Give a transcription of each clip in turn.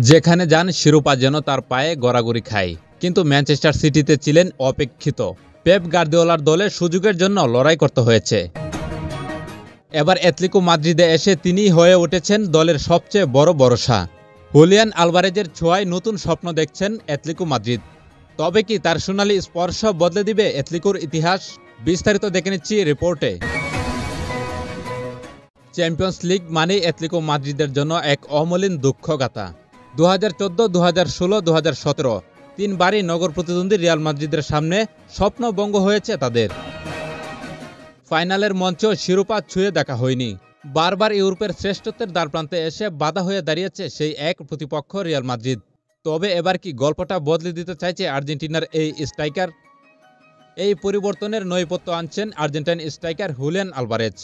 যেখানে যান শিরোপা যেন তার পায়ে গড়াগড়ি খায়, কিন্তু ম্যানচেস্টার সিটিতে ছিলেন অপেক্ষিত। পেপ গার্দিওলার দলে সুযোগের জন্য লড়াই করতে হয়েছে। এবার অ্যাটলেটিকো মাদ্রিদে এসে তিনিই হয়ে উঠেছেন দলের সবচেয়ে বড় ভরসা। হুলিয়ান আলভারেজের ছোঁয়ায় নতুন স্বপ্ন দেখছেন অ্যাটলেটিকো মাদ্রিদ। তবে কি তার সোনালি স্পর্শ বদলে দিবে অ্যাটলেটিকোর ইতিহাস? বিস্তারিত দেখে নিচ্ছি রিপোর্টে। চ্যাম্পিয়ন্স লিগ মানেই অ্যাটলেটিকো মাদ্রিদের জন্য এক অমলিন দুঃখগাথা। 2014, 2016, 2017 তিনবারই নগর প্রতিদ্বন্দ্বী রিয়াল মাদ্রিদের সামনে স্বপ্নভঙ্গ হয়েছে তাদের। ফাইনালের মঞ্চেও শিরোপা ছুঁয়ে দেখা হয়নি। বারবার ইউরোপের শ্রেষ্ঠত্বের দ্বারপ্রান্তে এসে বাধা হয়ে দাঁড়িয়েছে সেই এক প্রতিপক্ষ রিয়াল মাদ্রিদ। তবে এবার কি গল্পটা বদলে দিতে চাইছে আর্জেন্টিনার এই স্ট্রাইকার? এই পরিবর্তনের নৈপথ্য আনছেন আর্জেন্টাইন স্ট্রাইকার হুলিয়ান আলভারেজ।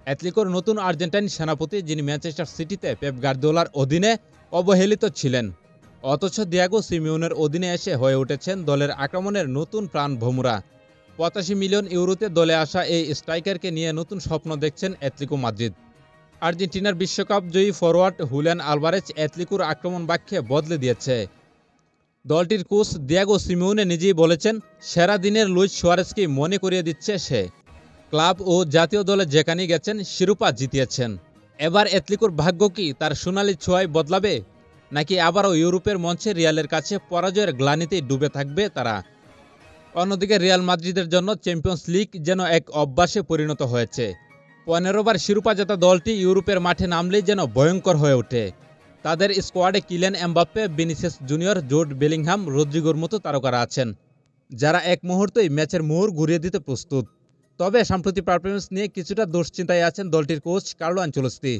অ্যাটলেটিকোর নতুন আর্জেন্টাইন সেনাপতি, যিনি ম্যানচেস্টার সিটিতে পেপ গার্দিওলার অধীনে অবহেলিত ছিলেন, অথচ দিয়েগো সিমিওনের অধীনে এসে হয়ে উঠেছেন দলের আক্রমণের নতুন প্রাণভোমরা। 85 মিলিয়ন ইউরোতে দলে আসা এই স্ট্রাইকারকে নিয়ে নতুন স্বপ্ন দেখছেন অ্যাটলেটিকো মাদ্রিদ। আর্জেন্টিনার বিশ্বকাপ জয়ী ফরোয়ার্ড হুলিয়ান আলভারেজ অ্যাটলেটিকোর আক্রমণ বাক্যে বদলে দিয়েছে। দলটির কোচ দিয়েগো সিমিওনে নিজেই বলেছেন, সেরা দিনের লুইস সুয়ারেজকেই মনে করিয়ে দিচ্ছে সে। ক্লাব ও জাতীয় দলে যেখানেই গেছেন শিরোপা জিতিয়েছেন। এবার অ্যাটলেটিকোর ভাগ্য কি তার সোনালি ছোঁয়ায় বদলাবে, নাকি আবারও ইউরোপের মঞ্চে রিয়ালের কাছে পরাজয়ের গ্লানিতেই ডুবে থাকবে তারা? অন্যদিকে রিয়াল মাদ্রিদের জন্য চ্যাম্পিয়ন্স লিগ যেন এক অভ্যাসে পরিণত হয়েছে। 15 বার শিরোপা জেতা দলটি ইউরোপের মাঠে নামলেই যেন ভয়ঙ্কর হয়ে ওঠে। তাদের স্কোয়াডে Kylian Mbappe, Vinicius Junior, Jude Bellingham, রদ্রিগোর মতো তারকারা আছেন, যারা এক মুহূর্তেই ম্যাচের মোড় ঘুরিয়ে দিতে প্রস্তুত। তবে সাম্প্রতিক পারফরম্যান্স নিয়ে কিছুটা দুশ্চিন্তায় আছেন দলটির কোচ কার্লো আনচেলত্তি।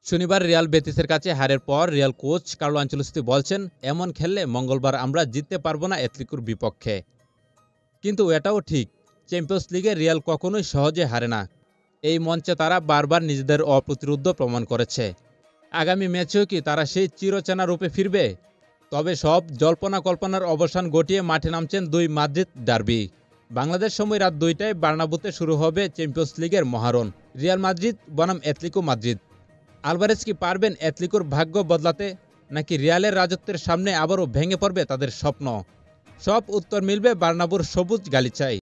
শনিবার রিয়াল বেতিসের কাছে হারের পর রিয়াল কোচ কার্লো আনচেলত্তি বলছেন, এমন খেললে মঙ্গলবার আমরা জিততে পারবো না অ্যাটলেটিকোর বিপক্ষে। কিন্তু এটাও ঠিক, চ্যাম্পিয়ন্স লিগে রিয়াল কখনোই সহজে হারে না। এই মঞ্চে তারা বারবার নিজেদের অপ্রতিরোধ্য প্রমাণ করেছে। আগামী ম্যাচেও কি তারা সেই চিরচেনা রূপে ফিরবে? তবে সব জল্পনা কল্পনার অবসান ঘটিয়ে মাঠে নামছেন দুই মাদ্রিদ ডার্বি। বাংলাদেশ সময় রাত 2টায় বার্নাব্যুতে শুরু হবে চ্যাম্পিয়ন্স লিগের মহারণ রিয়াল মাদ্রিদ বনাম অ্যাটলেটিকো মাদ্রিদ। আলভারেজ কি পারবেন অ্যাটলেটিকোর ভাগ্য বদলাতে, নাকি রিয়ালের রাজত্বের সামনে আবারও ভেঙে পড়বে তাদের স্বপ্ন? সব উত্তর মিলবে বার্নাব্যুর সবুজ গালিচায়।